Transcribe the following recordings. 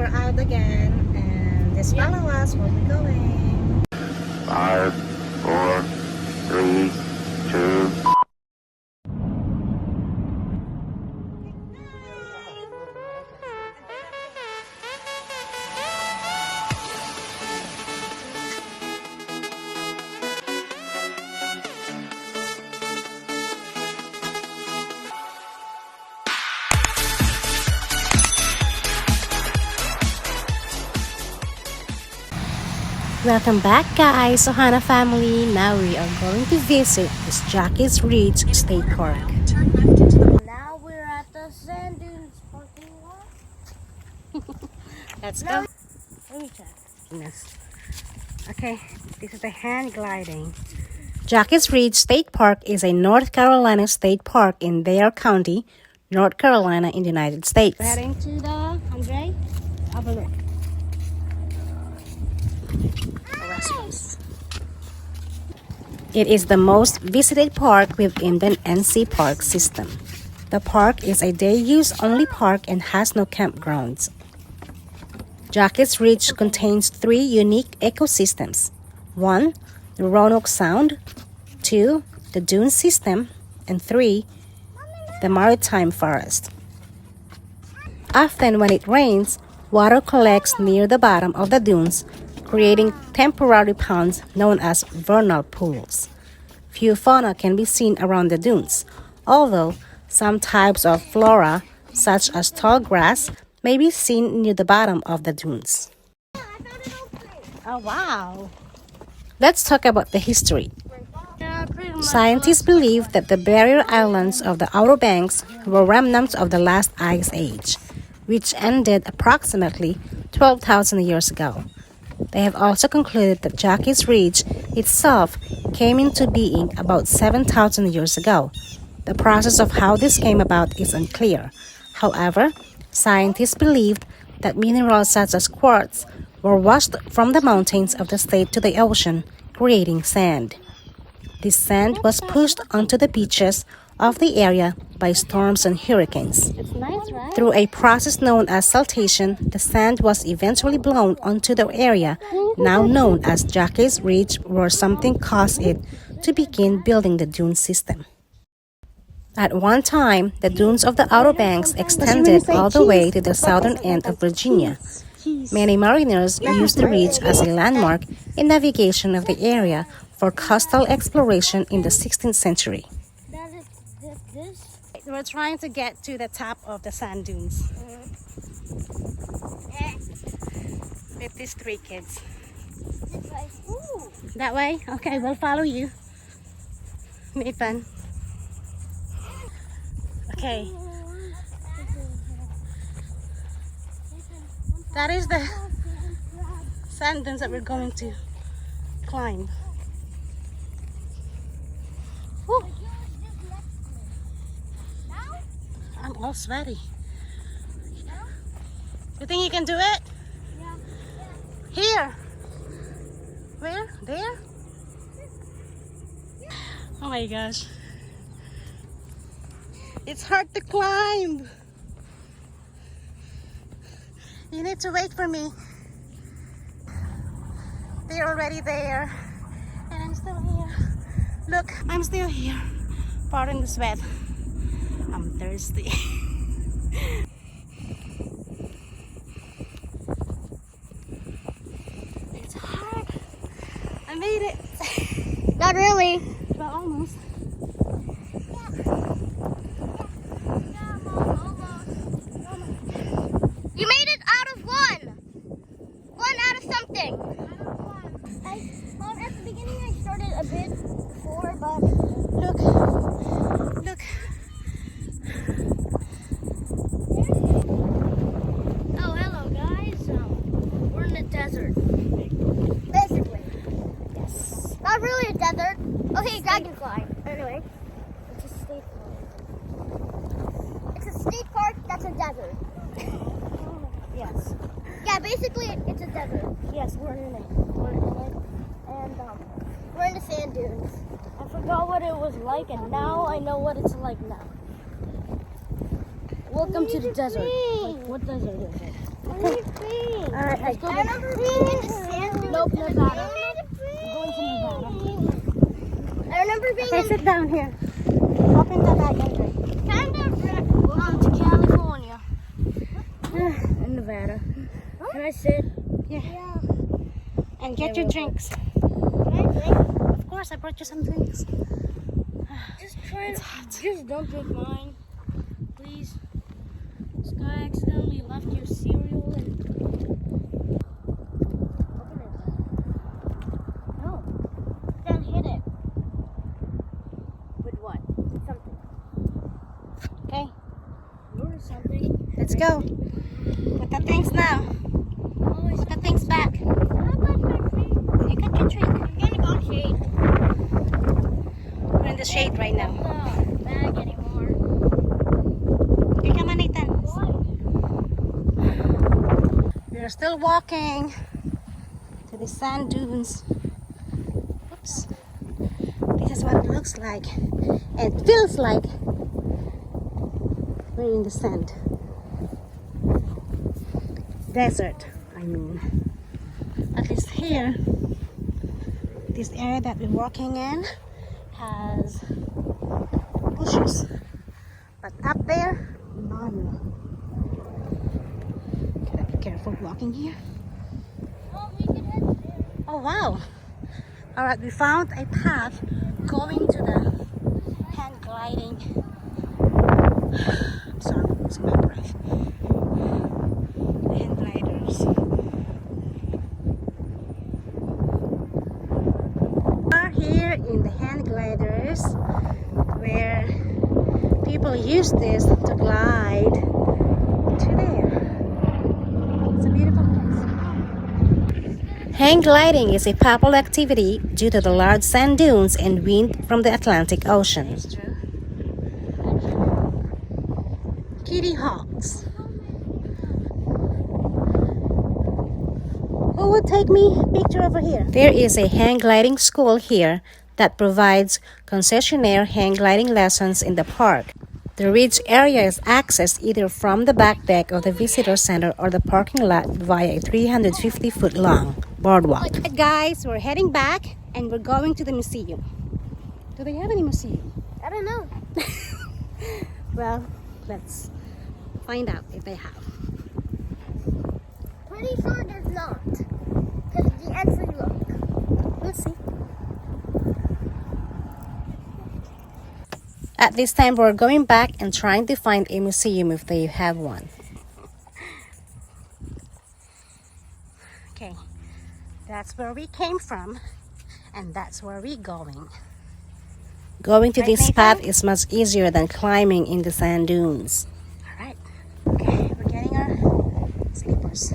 we're out again, and just follow us where we're going. 5, 4, 3, 2. Welcome back, guys, Ohana family. Now we are going to visit this Jockey's Ridge State Park. Now we're at the sanddunes parking lot. Let's go. Let me check. Yes. Okay, this is the hand gliding. Jockey's Ridge State Park is a North Carolina state park in Dare County, North Carolina, in the United States. We're heading to the Andre. Have a look. It is the most visited park within the NC Park system. The park is a day-use only park and has no campgrounds. Jockey's Ridge contains 3 unique ecosystems. 1, the Roanoke Sound. 2, the dune system. And 3, the maritime forest. Often when it rains, water collects near the bottom of the dunes, creating temporary ponds known as vernal pools. Few fauna can be seen around the dunes, although some types of flora, such as tall grass, may be seen near the bottom of the dunes. Oh, wow. Let's talk about the history. Scientists believe that the barrier islands of the Outer Banks were remnants of the last ice age, which ended approximately 12,000 years ago. They have also concluded that Jockey's Ridge itself came into being about 7,000 years ago. The process of how this came about is unclear. However, scientists believed that minerals such as quartz were washed from the mountains of the state to the ocean, creating sand. This sand was pushed onto the beaches of the area by storms and hurricanes. It's nice, right? Through a process known as siltation, the sand was eventually blown onto the area now known as Jockey's Ridge, where something caused it to begin building the dune system. At one time, the dunes of the Outer Banks extended all the way to the southern end of Virginia. Many mariners used the ridge as a landmark in navigation of the area for coastal exploration in the 16th century. We're trying to get to the top of the sand dunes with these 3 kids. That way? Okay, we'll follow you, Nathan. Okay. That is the sand dunes that we're going to climb. Whew. I'm all sweaty. You think you can do it? Yeah. Here. Where? There? Oh my gosh. It's hard to climb. You need to wait for me. They're already there. And I'm still here. Look, I'm still here. Pardon the sweat. I'm thirsty. It's hard. I made it. Not really. Well, almost. You made it out of 1. 1 out of something. At the beginning I started a bit before, but Look. oh, hello guys. We're in the desert. Basically. Yes. Not really a desert. Okay, dragonfly. Anyway, it's a state park. It's a state park that's a desert. Yes. Yeah, basically it's a desert. Yes, we're in it. And we're in the sand dunes. I forgot what it was like, and now I know what it's like now. Welcome to the desert. Like, what desert is it? Alright, I remember being in the sand dunes. Nope, Nevada. I'm going to Nevada. I remember being okay, sit down here. Open the bag, Andre. to California. In Nevada. Can I sit? Yeah. And get Yeah, your real drinks. Can I drink? Of course, I brought you some drinks. Just try to. Just don't drink mine. Please. This guy accidentally left your cereal and. Open it. No. Then hit it. With what? Something. Okay, Or something. let's go. Put the things now. Oh, it's Put the things back. I got my drink. You got your drink. I'm gonna go shade. We're in the shade right now. The bag anymore. Here, come on, Nathan. We're still walking to the sand dunes. Oops. This is what it looks like. It feels like we're in the sand. Desert, I mean. At least here, this area that we're walking in has bushes. But up there, none. Gotta be careful walking here. Oh, we can head there. Oh wow! Alright, we found a path going to the hand gliding. I'm sorry, I'm losing my breath. The hand gliders. We are here in the hand gliders where people use this to glide to there. It's a beautiful place. Hang gliding is a popular activity due to the large sand dunes and wind from the Atlantic Ocean. That's true. Kitty hawks. Who would take me a picture over here? There is a hang gliding school here that provides concessionaire hang gliding lessons in the park. The ridge area is accessed either from the back deck of the visitor center or the parking lot via a 350-foot long boardwalk. Alright guys, we're heading back and we're going to the museum. Do they have any museum? I don't know. Well, let's find out if they have. Pretty sure there's not. Because the entry look. Let's see. At this time, we're going back and trying to find a museum if they have one. Okay, that's where we came from, and that's where we're going. Going to this path is much easier than climbing in the sand dunes. Alright, okay, we're getting our slippers.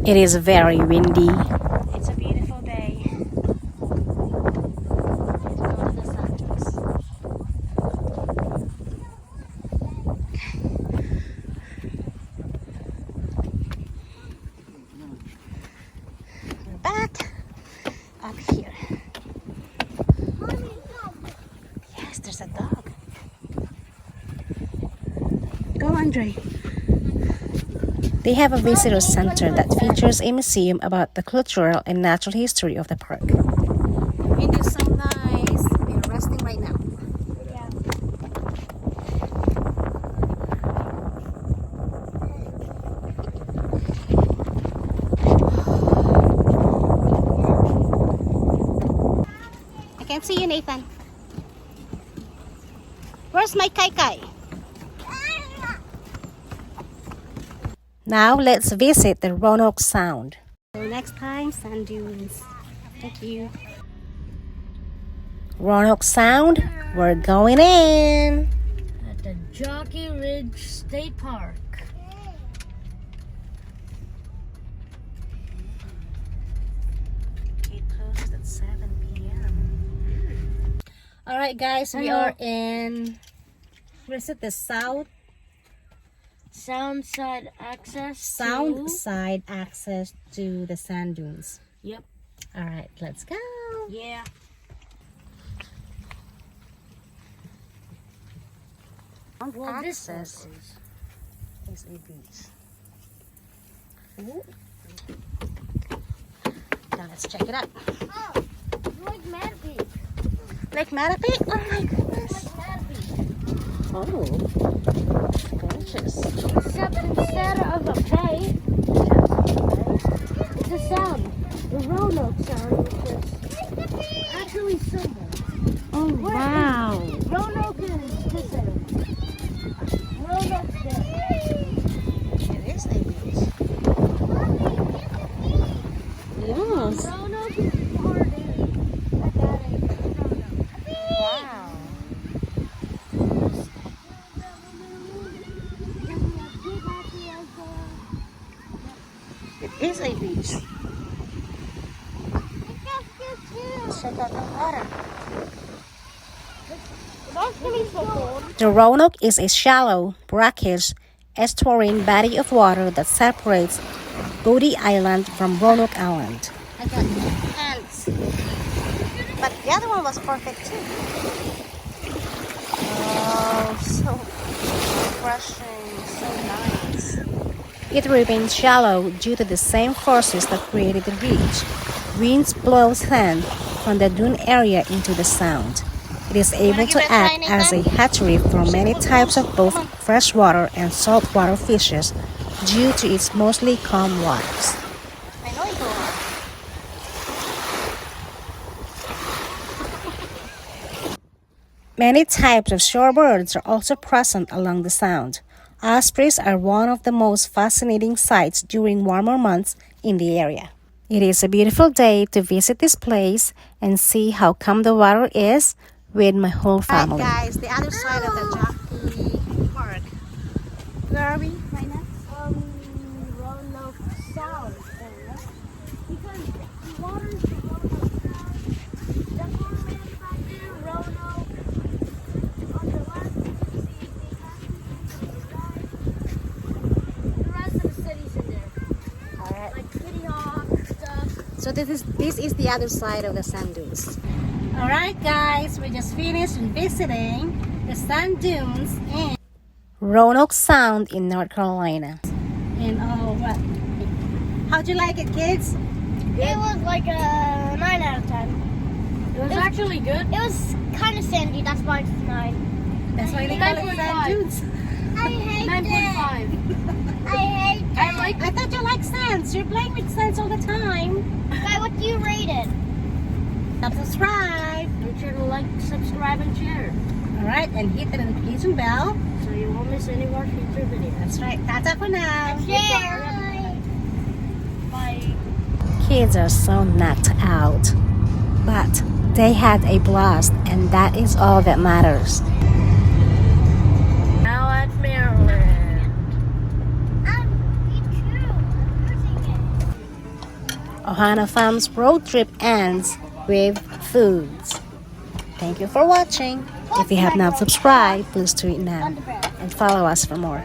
It is very windy. It's a beautiful day. Let's go to the sand dunes. We're back up here. Yes, there's a dog. Go, Andre. They have a visitor center that features a museum about the cultural and natural history of the park. It is so nice. We're resting right now. Yeah. I can't see you, Nathan. Where's my kai? Now let's visit the Roanoke Sound. Till next time, sand dunes. Thank you. Roanoke Sound, we're going in. At the Jockey Ridge State Park. It closes at 7 p.m. Alright guys, we are in, where is it, the south? Sound side access. Sound side access to the sand dunes. Yep. Alright, let's go. Yeah. Well, this access is. is a beach. Now let's check it out. Oh, like Matapee. Lake Matapee? Oh my goodness. Like Matapee. Oh, gorgeous. Except instead of a bay, it's a sound. The Roanoke Sound, which is actually silver. Oh, wow. Roanoke is this end. Roanoke's there. It is a beach. Yes. Roanoke is far there. Like that ain't Roanoke. Wow. It is a beach. Check out the water. The Roanoke is a shallow, brackish, estuarine body of water that separates Abode Island from Roanoke Island. I got ants. But the other one was perfect too. Oh, so refreshing, so nice. It remains shallow due to the same forces that created the ridge. Winds blow sand from the dune area into the sound. It is able to act as a hatchery for many types of both freshwater and saltwater fishes due to its mostly calm waters. Many types of shorebirds are also present along the sound. Ospreys are one of the most fascinating sights during warmer months in the area. It is a beautiful day to visit this place and see how calm the water is with my whole family. Alright guys, the other side of the Jockey Park. Where are we right now? Roanoke Sound area. Because the water's the Roanoke Sound. The farmland back there, Roanoke. On the left, you can see the the rest of the city's in there. Alright. Like Kitty Hawk stuff. So this is the other side of the sand dunes. Alright guys, we just finished visiting the sand dunes in Roanoke Sound in North Carolina. And what? How'd you like it, kids? It was like a 9 out of 10. It was actually good. It was kind of sandy, that's why it's 9. That's why they call it sand dunes. I hate 9.5. I hate I thought you liked sands. You're playing with sands all the time. Guy, what do you rate it? Subscribe. Make sure to like, subscribe, and share. Alright, and hit the notification bell. So you won't miss any of our future videos. That's right. Tata for now. Share. Bye. Kids are so knocked out, but they had a blast, and that is all that matters. Now at Maryland. Me too. Ohanafam's road trip ends with foods. Thank you for watching. If you have not subscribed, please do it now and follow us for more.